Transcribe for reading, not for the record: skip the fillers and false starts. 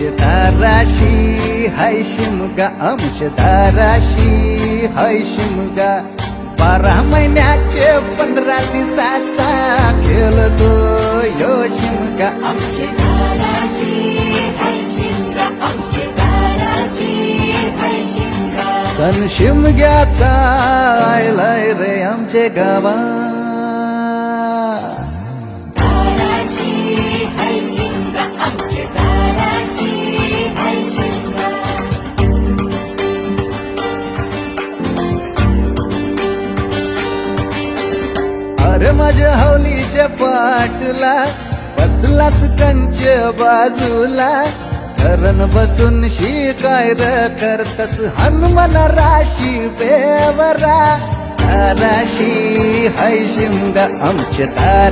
आमचे दाराशी हाय शिमगा, आमचे दाराशी हाय शिमगा. 12 महिन्याचे 15 दिवसाचा खेळतो यो शिमगा. आमचे दाराशी हाय शिमगा, आमचे दाराशी हाय शिमगा. सण शिमग्याचा आयलाय रे आमचे गावा. दाराशी हाय शिमगा, आमचे दाराशी हाय शिमगा. अरे माझ्या हौलीच्या पाटला बसलाच कंच बाजूला. धरण बसून शिकाय र करतस हनुमान राशी बेवरा. दाराशी हाय शिमगा, आमचे दार